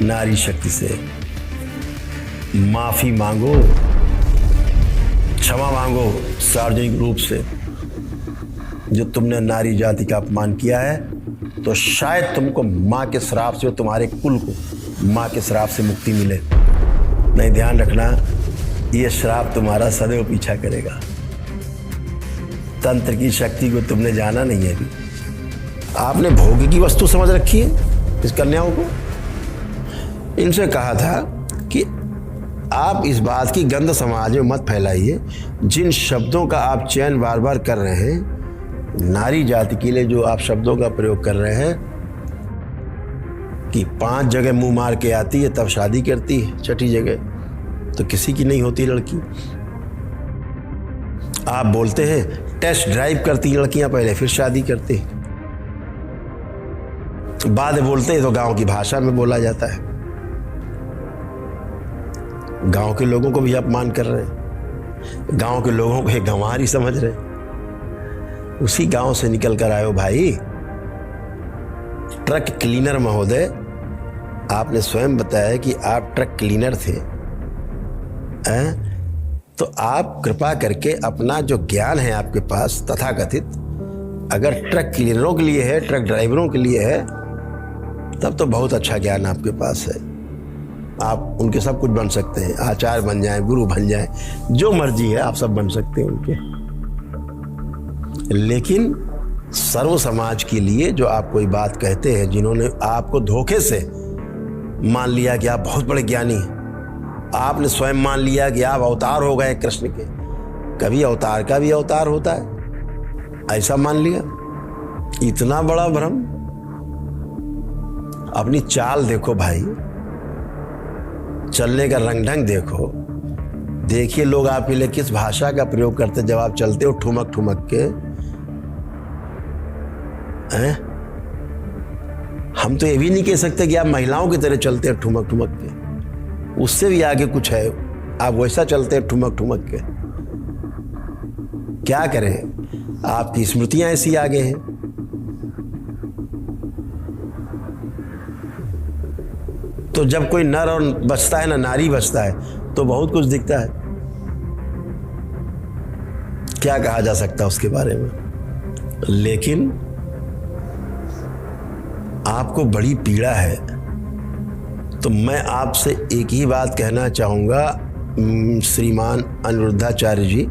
नारी शक्ति से माफी मांगो, क्षमा मांगो सार्वजनिक रूप से। जो तुमने नारी जाति का अपमान किया है तो शायद तुमको माँ के श्राप से, तुम्हारे कुल को माँ के श्राप से मुक्ति मिले। नहीं, ध्यान रखना, ये श्राप तुम्हारा सदैव पीछा करेगा। तंत्र की शक्ति को तुमने जाना नहीं है अभी। आपने भोग की वस्तु समझ रखी है इस कन्याओं को। इनसे कहा था कि आप इस बात की गंध समाज में मत फैलाइए। जिन शब्दों का आप चयन बार बार कर रहे हैं, नारी जाति के लिए जो आप शब्दों का प्रयोग कर रहे हैं कि 5 जगह मुंह मार के आती है तब शादी करती है, 6ठी जगह तो किसी की नहीं होती लड़की। आप बोलते हैं टेस्ट ड्राइव करती लड़कियां पहले, फिर शादी करती। बाद बोलते हैं तो गांव की भाषा में बोला जाता है। गांव के लोगों को भी अपमान कर रहे हैं, गांव के लोगों को एक गंवार समझ रहे हैं। उसी गांव से निकल कर आए हो भाई। ट्रक क्लीनर महोदय, आपने स्वयं बताया कि आप ट्रक क्लीनर थे। तो आप कृपा करके अपना जो ज्ञान है आपके पास तथाकथित, अगर ट्रक क्लीनरों के लिए है, ट्रक ड्राइवरों के लिए है, तब तो बहुत अच्छा ज्ञान आपके पास है। आप उनके सब कुछ बन सकते हैं, आचार्य बन जाएं, गुरु बन जाएं, जो मर्जी है आप सब बन सकते हैं उनके। लेकिन सर्व समाज के लिए जो आप कोई बात कहते हैं, जिन्होंने आपको धोखे से मान लिया कि आप बहुत बड़े ज्ञानी हैं, आपने स्वयं मान लिया कि आप अवतार हो गए कृष्ण के। कभी अवतार का भी अवतार होता है, ऐसा मान लिया। इतना बड़ा भ्रम। अपनी चाल देखो भाई, चलने का रंग ढंग देखो। देखिए लोग आपके लिए किस भाषा का प्रयोग करते जब आप चलते हो ठुमक ठुमक के। हम तो ये भी नहीं कह सकते कि आप महिलाओं की तरह चलते हैं ठुमक ठुमक के, उससे भी आगे कुछ है। आप वैसा चलते हैं ठुमक ठुमक के। क्या करें, आपकी स्मृतियां ऐसी आगे हैं। तो जब कोई नर और बचता है ना नारी बचता है तो बहुत कुछ दिखता है। क्या कहा जा सकता है उसके बारे में। लेकिन आपको बड़ी पीड़ा है, तो मैं आपसे एक ही बात कहना चाहूँगा श्रीमान अनिरुद्धाचार्य जी,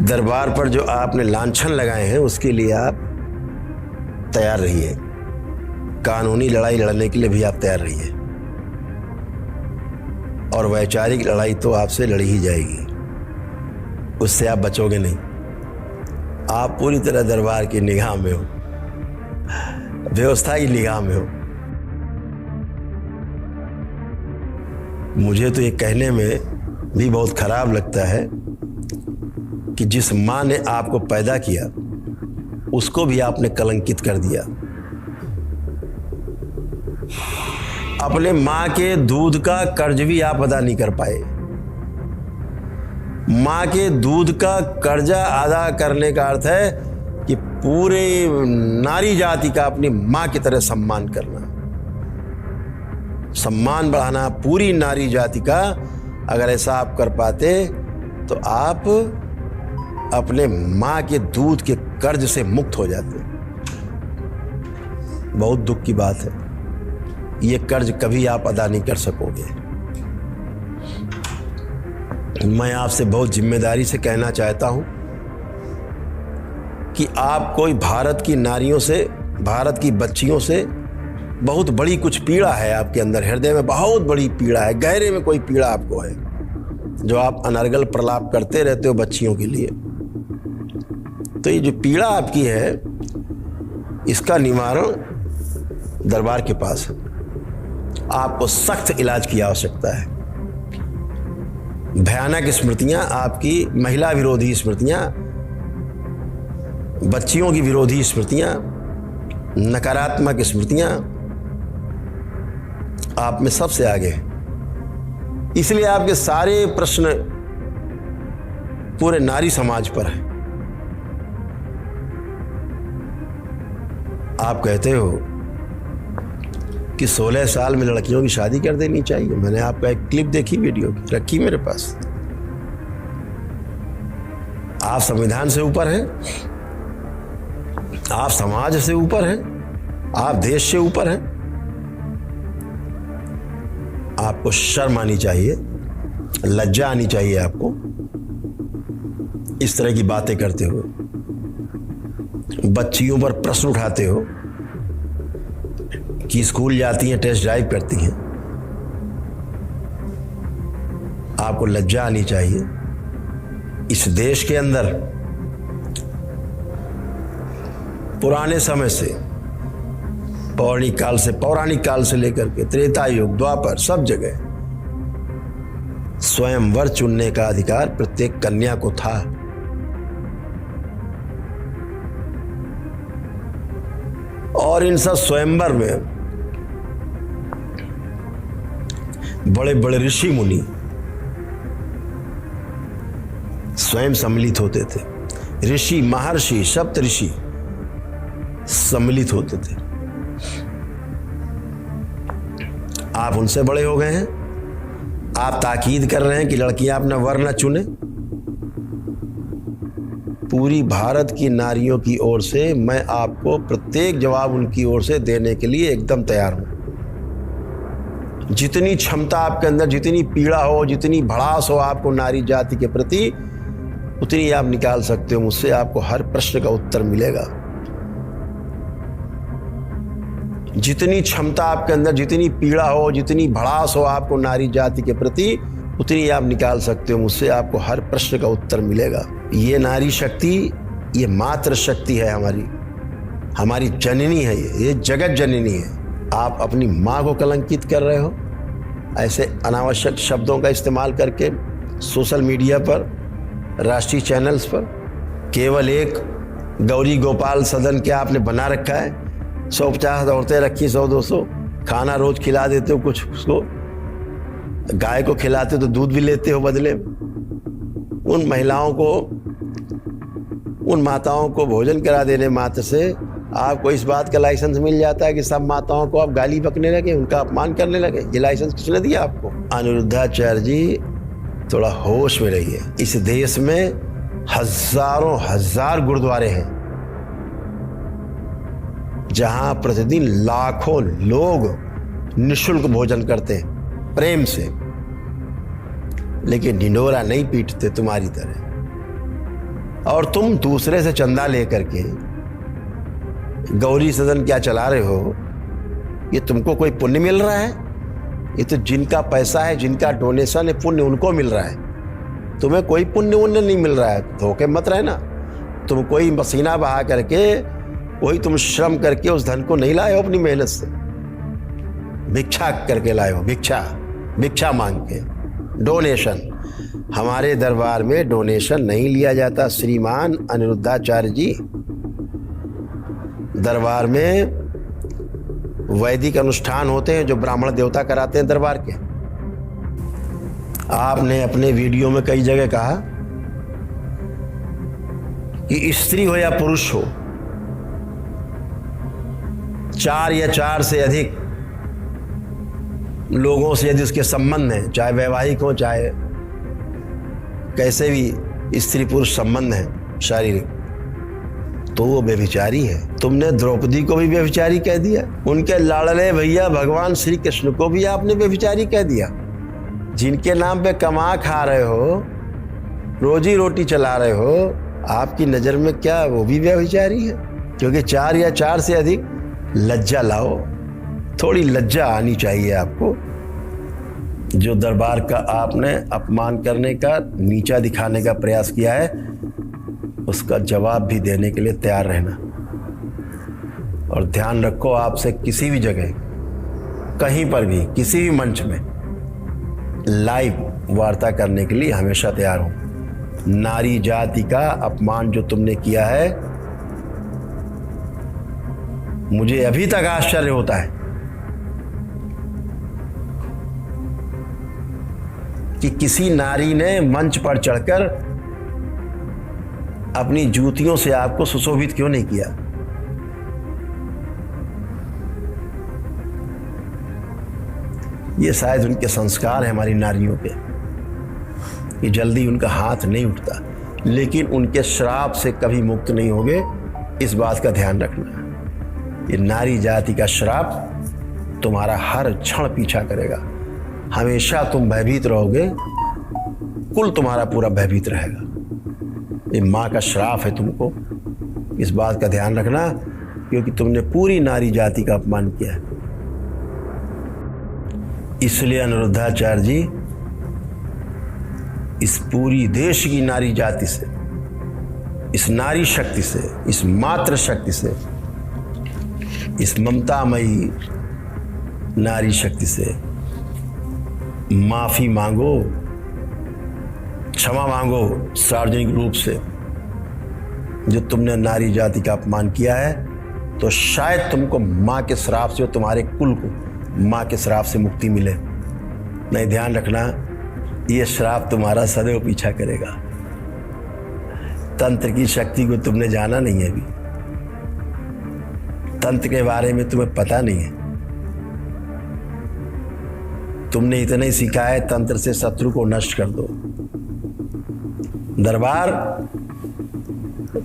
दरबार पर जो आपने लांछन लगाए हैं उसके लिए आप तैयार रहिए। कानूनी लड़ाई लड़ने के लिए भी आप तैयार रहिए, और वैचारिक लड़ाई तो आपसे लड़ी ही जाएगी, उससे आप बचोगे नहीं। आप पूरी तरह दरबार की निगाह में हो, व्यवस्था की निगाह में हो। मुझे तो ये कहने में भी बहुत खराब लगता है कि जिस माँ ने आपको पैदा किया उसको भी आपने कलंकित कर दिया। अपने माँ के दूध का कर्ज भी आप अदा नहीं कर पाए। माँ के दूध का कर्जा अदा करने का अर्थ है कि पूरे नारी जाति का अपनी माँ की तरह सम्मान करना, सम्मान बढ़ाना पूरी नारी जाति का। अगर ऐसा आप कर पाते तो आप अपने माँ के दूध के कर्ज से मुक्त हो जाते। बहुत दुख की बात है, ये कर्ज कभी आप अदा नहीं कर सकोगे। मैं आपसे बहुत जिम्मेदारी से कहना चाहता हूं कि आप कोई भारत की नारियों से, भारत की बच्चियों से बहुत बड़ी कुछ पीड़ा है आपके अंदर, हृदय में बहुत बड़ी पीड़ा है, गहरे में कोई पीड़ा आपको है, जो आप अनर्गल प्रलाप करते रहते हो बच्चियों के लिए। तो ये जो पीड़ा आपकी है, इसका निवारण दरबार के पास है। आपको सख्त इलाज की आवश्यकता है। भयानक स्मृतियां, आपकी महिला विरोधी स्मृतियां, बच्चियों की विरोधी स्मृतियां, नकारात्मक स्मृतियां आप में सबसे आगे हैं। इसलिए आपके सारे प्रश्न पूरे नारी समाज पर है। आप कहते हो कि 16 साल में लड़कियों की शादी कर देनी चाहिए। मैंने आपका एक क्लिप देखी वीडियो की, रखी मेरे पास। आप संविधान से ऊपर हैं, आप समाज से ऊपर हैं, आप देश से ऊपर हैं। आपको शर्म आनी चाहिए, लज्जा आनी चाहिए आपको इस तरह की बातें करते हुए। बच्चियों पर प्रश्न उठाते हो कि स्कूल जाती हैं, टेस्ट ड्राइव करती हैं। आपको लज्जा आनी चाहिए। इस देश के अंदर पुराने समय से, पौराणिक काल से लेकर के त्रेता युग, द्वापर, सब जगह स्वयंवर चुनने का अधिकार प्रत्येक कन्या को था। और इन सब स्वयंवर में बड़े बड़े ऋषि मुनि स्वयं सम्मिलित होते थे। ऋषि, महर्षि, सप्त ऋषि सम्मिलित होते थे। आप उनसे बड़े हो गए हैं। आप ताकीद कर रहे हैं कि लड़कियां अपना वर्ण न चुने। पूरी भारत की नारियों की ओर से मैं आपको प्रत्येक जवाब उनकी ओर से देने के लिए एकदम तैयार हूं। जितनी क्षमता आपके अंदर, जितनी पीड़ा हो, जितनी भड़ास हो आपको नारी जाति के प्रति, उतनी आप निकाल सकते हो मुझसे। आपको हर प्रश्न का उत्तर मिलेगा। जितनी क्षमता आपके अंदर, जितनी पीड़ा हो, जितनी भड़ास हो आपको नारी जाति के प्रति, उतनी आप निकाल सकते हो मुझसे। आपको हर प्रश्न का उत्तर मिलेगा। ये नारी शक्ति, ये मातृ शक्ति है हमारी जननी है। ये जगत जननी है। आप अपनी माँ को कलंकित कर रहे हो ऐसे अनावश्यक शब्दों का इस्तेमाल करके सोशल मीडिया पर, राष्ट्रीय चैनल्स पर। केवल एक गौरी गोपाल सदन क्या आपने बना रखा है। 150 औरतें रखी, 100-200 खाना रोज खिला देते हो। कुछ उसको गाय को खिलाते हो तो दूध भी लेते हो बदले। उन महिलाओं को, उन माताओं को भोजन करा देने मात्र से आपको इस बात का लाइसेंस मिल जाता है कि सब माताओं को आप गाली बकने लगे, उनका अपमान करने लगे। ये लाइसेंस किसने दिया आपको? अनिरुद्धाचार्य जी, थोड़ा होश में रहिए। इस देश में हजारों हजार गुरुद्वारे हैं जहां प्रतिदिन लाखों लोग निःशुल्क भोजन करते हैं प्रेम से, लेकिन ढिंढोरा नहीं पीटते तुम्हारी तरह। और तुम दूसरे से चंदा लेकर के गौरी सदन क्या चला रहे हो? ये तुमको कोई पुण्य मिल रहा है? ये तो जिनका पैसा है, जिनका डोनेशन है, पुण्य उनको मिल रहा है। तुम्हें कोई पुण्य उन्य नहीं मिल रहा है। धोखे मत रहना। तुम कोई पसीना बहा करके, वही तुम श्रम करके उस धन को नहीं लाए हो अपनी मेहनत से, भिक्षा करके लाए हो। भिक्षा मांग के, डोनेशन। हमारे दरबार में डोनेशन नहीं लिया जाता श्रीमान अनिरुद्धाचार्य जी। दरबार में वैदिक अनुष्ठान होते हैं जो ब्राह्मण देवता कराते हैं दरबार के। आपने अपने वीडियो में कई जगह कहा कि स्त्री हो या पुरुष हो, 4 या 4 से अधिक लोगों से यदि उसके संबंध हैं, चाहे वैवाहिक हो, चाहे कैसे भी स्त्री पुरुष संबंध है शारीरिक, तो वो व्यभिचारी है। तुमने द्रौपदी को भी व्यभिचारी कह दिया। उनके लाडले भैया भगवान श्री कृष्ण को भी आपने व्यभिचारी कह दिया। जिनके नाम पे कमा खा रहे हो, रोजी रोटी चला रहे हो, आपकी नजर में क्या वो भी व्यभिचारी है? क्योंकि 4 या 4 से अधिक। लज्जा लाओ, थोड़ी लज्जा आनी चाहिए आपको। जो दरबार का आपने अपमान करने का, नीचा दिखाने का प्रयास किया है, उसका जवाब भी देने के लिए तैयार रहना। और ध्यान रखो, आपसे किसी भी जगह, कहीं पर भी, किसी भी मंच में लाइव वार्ता करने के लिए हमेशा तैयार हूं। नारी जाति का अपमान जो तुमने किया है, मुझे अभी तक आश्चर्य होता है कि किसी नारी ने मंच पर चढ़कर अपनी जूतियों से आपको सुशोभित क्यों नहीं किया। ये शायद उनके संस्कार है हमारी नारियों पे, कि जल्दी उनका हाथ नहीं उठता, लेकिन उनके श्राप से कभी मुक्त नहीं होगे, इस बात का ध्यान रखना। ये नारी जाति का श्राप तुम्हारा हर क्षण पीछा करेगा, हमेशा तुम भयभीत रहोगे, कुल तुम्हारा पूरा भयभीत रहेगा। ये माँ का श्राप है तुमको, इस बात का ध्यान रखना, क्योंकि तुमने पूरी नारी जाति का अपमान किया है। इसलिए अनिरुद्धाचार्य जी इस पूरी देश की नारी जाति से, इस नारी शक्ति से, इस मातृ शक्ति से, इस ममतामयी नारी शक्ति से माफी मांगो, क्षमा मांगो सार्वजनिक रूप से। जो तुमने नारी जाति का अपमान किया है, तो शायद तुमको माँ के श्राप से, तुम्हारे कुल को माँ के श्राप से मुक्ति मिले। नहीं, ध्यान रखना, ये श्राप तुम्हारा सदैव पीछा करेगा। तंत्र की शक्ति को तुमने जाना नहीं है, अभी तंत्र के बारे में तुम्हें पता नहीं है। तुमने इतना ही सीखा है, तंत्र से शत्रु को नष्ट कर दो। दरबार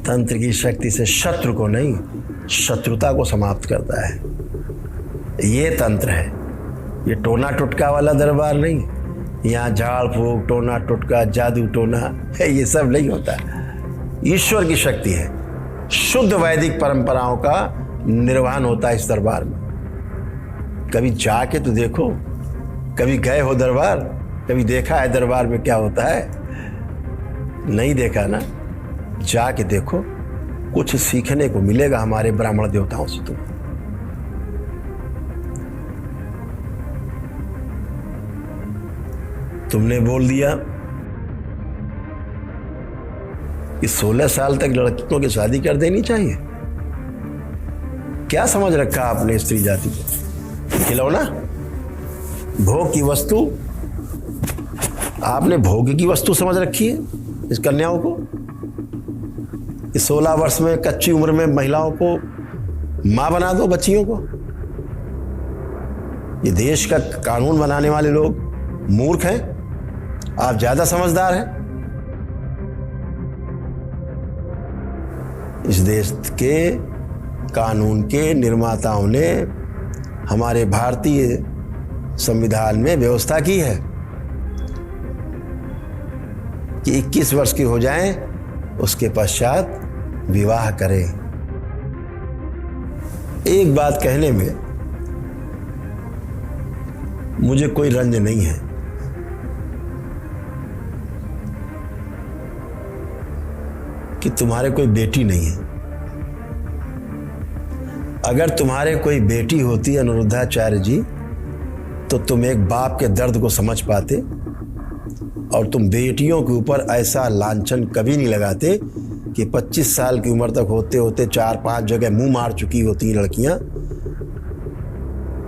तंत्र की शक्ति से शत्रु को नहीं, शत्रुता को समाप्त करता है। ये तंत्र है, ये टोना टुटका वाला दरबार नहीं। यहाँ झाड़ फूक, टोना टुटका, जादू टोना है, ये सब नहीं होता। ईश्वर की शक्ति है, शुद्ध वैदिक परंपराओं का निर्वहन होता है इस दरबार में। कभी जाके तो देखो, कभी गए हो दरबार, कभी देखा है दरबार में क्या होता है? नहीं देखा ना, जाके देखो, कुछ सीखने को मिलेगा हमारे ब्राह्मण देवताओं से। तुमने बोल दिया कि 16 साल तक लड़कियों की शादी कर देनी चाहिए। क्या समझ रखा आपने स्त्री जाति को? खिलौना, भोग की वस्तु, आपने भोग की वस्तु समझ रखी है इस कन्याओं को। इस 16 वर्ष में, कच्ची उम्र में महिलाओं को मां बना दो, बच्चियों को। ये देश का कानून बनाने वाले लोग मूर्ख हैं, आप ज्यादा समझदार हैं। इस देश के कानून के निर्माताओं ने हमारे भारतीय संविधान में व्यवस्था की है कि 21 वर्ष की हो जाएं, उसके पश्चात विवाह करें। एक बात कहने में मुझे कोई रंज नहीं है, कि तुम्हारे कोई बेटी नहीं है। अगर तुम्हारे कोई बेटी होती अनिरुद्धाचार्य जी, तो तुम एक बाप के दर्द को समझ पाते, और तुम बेटियों के ऊपर ऐसा लांछन कभी नहीं लगाते कि 25 साल की उम्र तक होते होते 4-5 जगह मुंह मार चुकी होती हैं लड़कियां,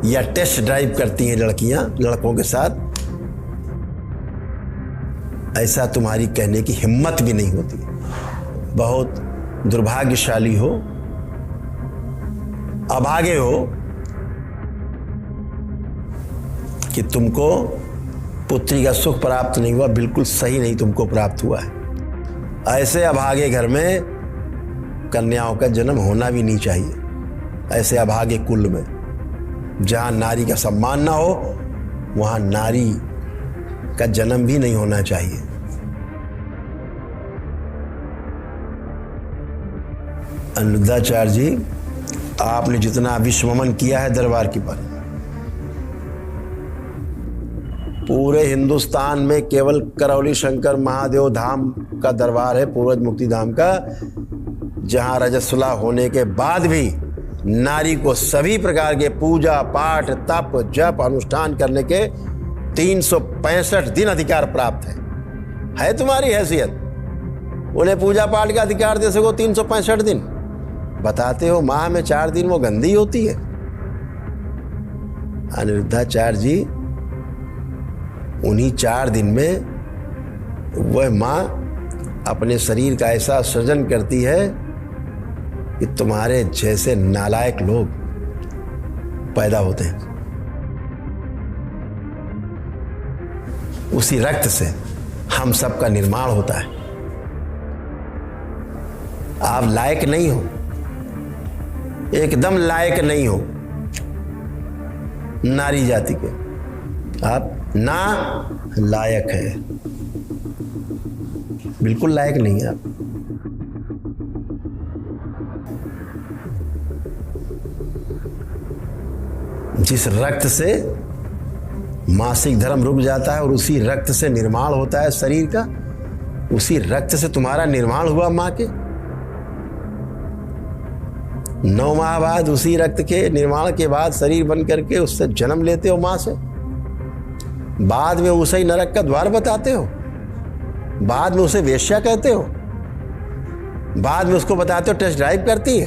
या टेस्ट ड्राइव करती हैं लड़कियां लड़कों के साथ। ऐसा तुम्हारी कहने की हिम्मत भी नहीं होती। बहुत दुर्भाग्यशाली हो, अभागे हो कि तुमको पुत्री का सुख प्राप्त नहीं हुआ। बिल्कुल सही नहीं तुमको प्राप्त हुआ है। ऐसे अभागे घर में कन्याओं का जन्म होना भी नहीं चाहिए। ऐसे अभागे कुल में जहाँ नारी का सम्मान ना हो, वहाँ नारी का जन्म भी नहीं होना चाहिए। अनिरुद्धाचार्य जी, आपने जितना विश्वमन किया है दरबार की पर, पूरे हिंदुस्तान में केवल करौली शंकर महादेव धाम का दरबार है, पूर्वज मुक्ति धाम का, जहां रजस्वला होने के बाद भी नारी को सभी प्रकार के पूजा पाठ, तप, जप, अनुष्ठान करने के 365 दिन अधिकार प्राप्त है तुम्हारी हैसियत। उन्हें पूजा पाठ का अधिकार दे सको 365 दिन। बताते हो माह में 4 दिन वो गंदी होती है। अनिरुद्धाचार्य जी, उन्हीं 4 दिन में वह माँ अपने शरीर का ऐसा सृजन करती है कि तुम्हारे जैसे नालायक लोग पैदा होते हैं। उसी रक्त से हम सबका निर्माण होता है। आप लायक नहीं हो, एकदम लायक नहीं हो नारी जाति के, आप ना लायक है, बिल्कुल लायक नहीं है आप। जिस रक्त से मासिक धर्म रुक जाता है और उसी रक्त से निर्माण होता है शरीर का, उसी रक्त से तुम्हारा निर्माण हुआ मां के। 9 माह बाद उसी रक्त के निर्माण के बाद शरीर बन करके उससे जन्म लेते हो मां से। बाद में उसे ही नरक का द्वार बताते हो, बाद में उसे वेश्या कहते हो, बाद में उसको बताते हो टेस्ट ड्राइव करती है,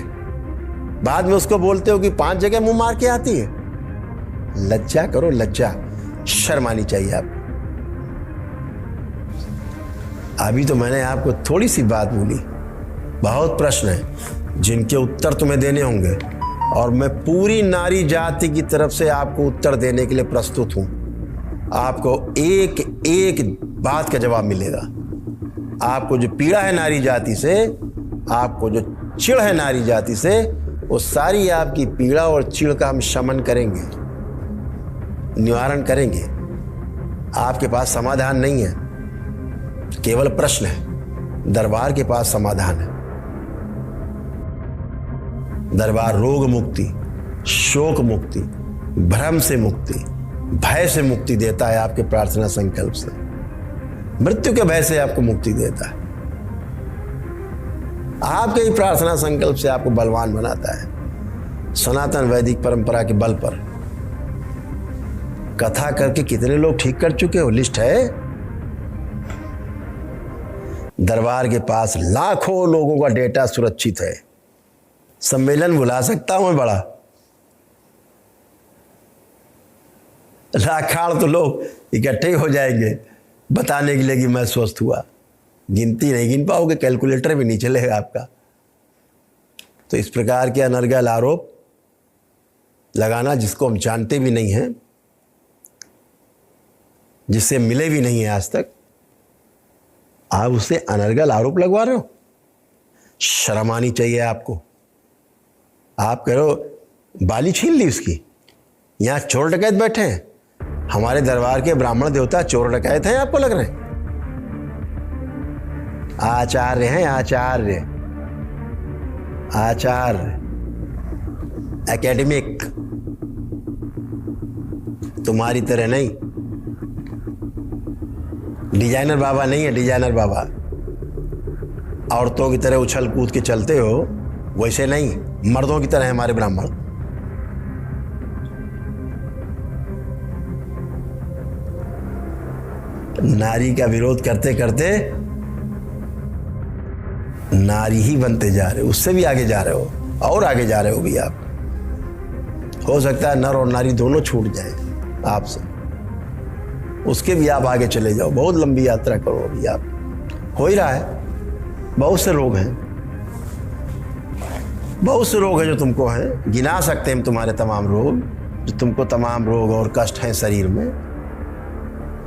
बाद में उसको बोलते हो कि 5 जगह मुंह मार के आती है। लज्जा करो, लज्जा, शर्म आनी चाहिए आपको। अभी तो मैंने आपको थोड़ी सी बात बोली, बहुत प्रश्न है जिनके उत्तर तुम्हें देने होंगे और मैं पूरी नारी जाति की तरफ से आपको उत्तर देने के लिए प्रस्तुत हूं। आपको एक एक बात का जवाब मिलेगा। आपको जो पीड़ा है नारी जाति से, आपको जो चिढ़ है नारी जाति से, वो सारी आपकी पीड़ा और चिढ़ का हम शमन करेंगे, निवारण करेंगे। आपके पास समाधान नहीं है, केवल प्रश्न है। दरबार के पास समाधान है। दरबार रोग मुक्ति, शोक मुक्ति, भ्रम से मुक्ति, भय से मुक्ति देता है। आपके प्रार्थना संकल्प से, मृत्यु के भय से आपको मुक्ति देता है। आपके ही प्रार्थना संकल्प से आपको बलवान बनाता है। सनातन वैदिक परंपरा के बल पर कथा करके कितने लोग ठीक कर चुके हो, लिस्ट है। दरबार के पास लाखों लोगों का डेटा सुरक्षित है। सम्मेलन बुला सकता हूं मैं बड़ा, लाखाड़ तो लोग इकट्ठे हो जाएंगे बताने के लिए कि मैं स्वस्थ हुआ। गिनती नहीं गिन पाओगे, कैलकुलेटर भी नहीं चलेगा आपका। तो इस प्रकार के अनर्गल आरोप लगाना जिसको हम जानते भी नहीं हैं, जिससे मिले भी नहीं है आज तक, आप उससे अनर्गल आरोप लगवा रहे हो। शर्म आनी चाहिए आपको। आप कह रहे बाली छीन ली उसकी। यहां चोर डकैत बैठे हैं, हमारे दरबार के ब्राह्मण देवता चोर डकैत हैं आपको लग रहे हैं? आचार्य हैं, आचार्य, आचार्य, एकेडमिक, तुम्हारी तरह नहीं। डिजाइनर बाबा नहीं है, डिजाइनर बाबा। औरतों की तरह उछल कूद के चलते हो वैसे नहीं, मर्दों की तरह है हमारे ब्राह्मण। नारी का विरोध करते करते नारी ही बनते जा रहे हो, उससे भी आगे जा रहे हो और आगे जा रहे हो भी आप। हो सकता है नर और नारी दोनों छूट जाए आपसे, उसके भी आप आगे चले जाओ। बहुत लंबी यात्रा करो अभी आप। हो ही रहा है। बहुत से रोग हैं, बहुत से रोग हैं जो तुमको हैं, गिना सकते हैं तुम्हारे तमाम रोग, जो तुमको तमाम रोग और कष्ट हैं शरीर में।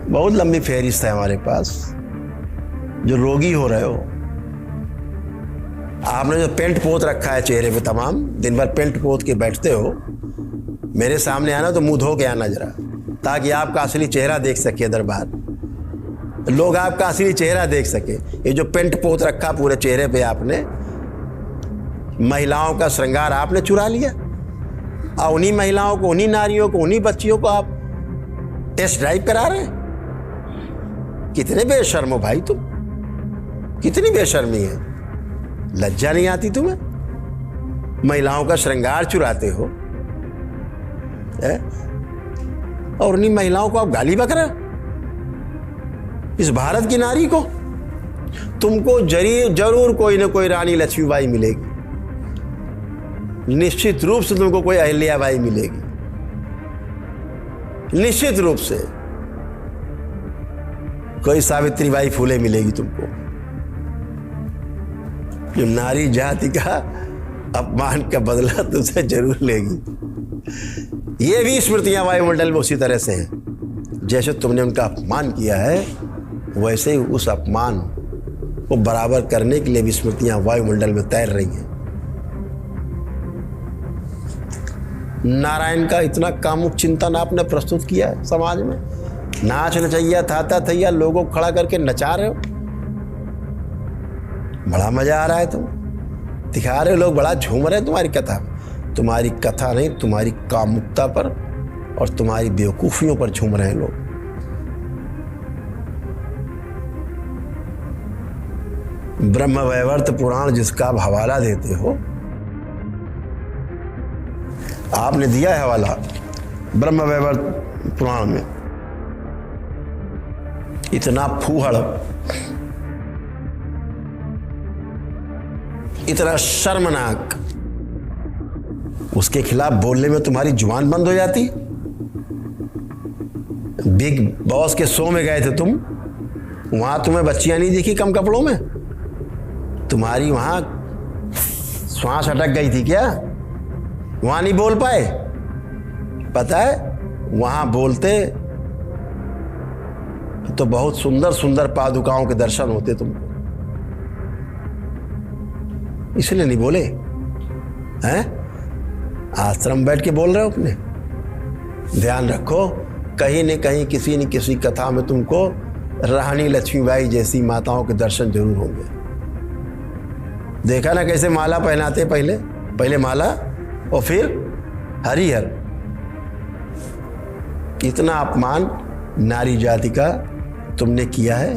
बहुत लंबी फहरिस्त है हमारे पास। जो रोगी हो रहे हो, आपने जो पेंट पोत रखा है चेहरे पे, तमाम दिन भर पेंट पोत के बैठते हो, मेरे सामने आना तो मुंह धो के आना जरा, ताकि आपका असली चेहरा देख सके दरबार, लोग आपका असली चेहरा देख सके। ये जो पेंट पोत रखा पूरे चेहरे पे आपने, महिलाओं का श्रृंगार आपने चुरा लिया और उन्हीं महिलाओं को, उन्हीं नारियों को, उन्हीं बच्चियों को आप टेस्ट ड्राइव करा रहे हैं। कितने बेशर्म हो भाई तुम, कितनी बेशर्मी है। लज्जा नहीं आती तुम्हें? महिलाओं का श्रृंगार चुराते हो और उन्हीं महिलाओं को आप गाली बक रहे हो। इस भारत की नारी को, तुमको जरूर कोई ना कोई रानी लक्ष्मीबाई मिलेगी, निश्चित रूप से तुमको कोई अहिल्याबाई मिलेगी, निश्चित रूप से कोई सावित्रीबाई फूले मिलेगी तुमको, जो नारी जाति का अपमान का बदला तुमसे जरूर लेगी। ये भी स्मृतियां वायुमंडल में उसी तरह से हैं। जैसे तुमने उनका अपमान किया है, वैसे ही उस अपमान को बराबर करने के लिए भी स्मृतियां वायुमंडल में तैर रही हैं। नारायण का इतना कामुक चिंतन आपने प्रस्तुत किया है समाज में। नाच नचैया थाता थैया लोगों को खड़ा करके नचा रहे हो, बड़ा मजा आ रहा है, तुम दिखा रहे हो, लोग बड़ा झूम रहे हैं तुम्हारी कथा में। तुम्हारी कथा नहीं, तुम्हारी कामुकता पर और तुम्हारी बेवकूफियों पर झूम रहे हैं लोग। ब्रह्मवैवर्त पुराण जिसका आप हवाला देते हो, आपने दिया है हवाला ब्रह्मवैवर्त पुराण में, इतना फूहड़, इतना शर्मनाक, उसके खिलाफ बोलने में तुम्हारी जुबान बंद हो जाती। बिग बॉस के शो में गए थे तुम, वहां तुम्हें बच्चियां नहीं दिखी कम कपड़ों में? तुम्हारी वहां श्वास अटक गई थी क्या? वहां नहीं बोल पाए? पता है, वहां बोलते तो बहुत सुंदर सुंदर पादुकाओं के दर्शन होते तुमको, इसलिए नहीं बोले हैं? आश्रम बैठ के बोल रहे हो अपने। ध्यान रखो, कहीं न कहीं किसी न किसी कथा में तुमको रानी लक्ष्मीबाई जैसी माताओं के दर्शन जरूर होंगे। देखा ना कैसे माला पहनाते, पहले माला और फिर हरिहर। इतना अपमान नारी जाति का तुमने किया है।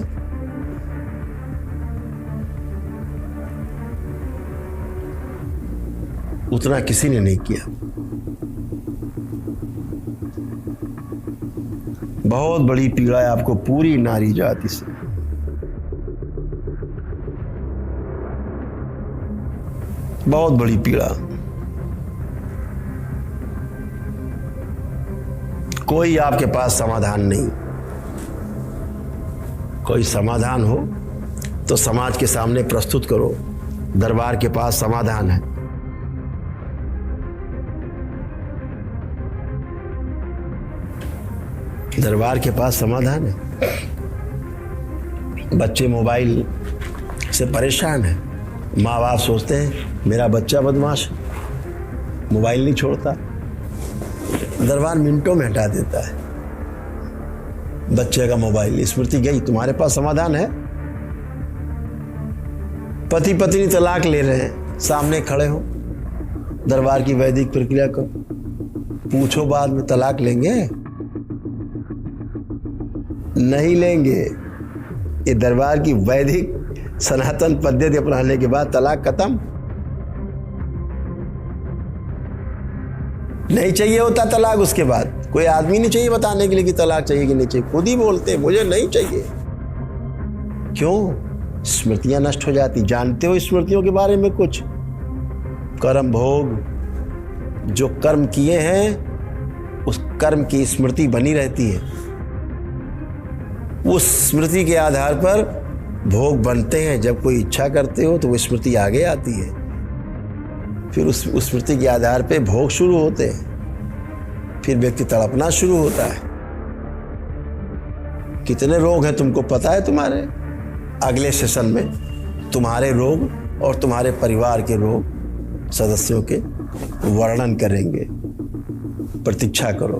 उतना किसी ने नहीं किया। बहुत बड़ी पीड़ा है आपको पूरी नारी जाति से। बहुत बड़ी पीड़ा। कोई आपके पास समाधान नहीं। कोई समाधान हो तो समाज के सामने प्रस्तुत करो। दरबार के पास समाधान है। दरबार के पास समाधान है। बच्चे मोबाइल से परेशान हैं। माँ बाप सोचते हैं मेरा बच्चा बदमाश, मोबाइल नहीं छोड़ता। दरबार मिनटों में हटा देता है बच्चे का मोबाइल। स्मृति गई, तुम्हारे पास समाधान है? पति पत्नी तलाक ले रहे हैं, सामने खड़े हो, दरबार की वैदिक प्रक्रिया को पूछो, बाद में तलाक लेंगे? नहीं लेंगे। ये दरबार की वैदिक सनातन पद्धति अपनाने के बाद तलाक खत्म। नहीं चाहिए होता तलाक, उसके बाद कोई आदमी नहीं चाहिए बताने के लिए कि तलाक चाहिए कि नहीं चाहिए। खुद ही बोलते मुझे नहीं चाहिए। क्यों? स्मृतियां नष्ट हो जाती। जानते हो स्मृतियों के बारे में कुछ? कर्म भोग, जो कर्म किए हैं उस कर्म की स्मृति बनी रहती है। उस स्मृति के आधार पर भोग बनते हैं। जब कोई इच्छा करते हो तो वो स्मृति आगे आती है, फिर उस स्मृति के आधार पे भोग शुरू होते हैं, फिर व्यक्ति तड़पना शुरू होता है। कितने रोग हैं तुमको पता है? तुम्हारे अगले सेशन में तुम्हारे रोग और तुम्हारे परिवार के रोग सदस्यों के वर्णन करेंगे। प्रतीक्षा करो।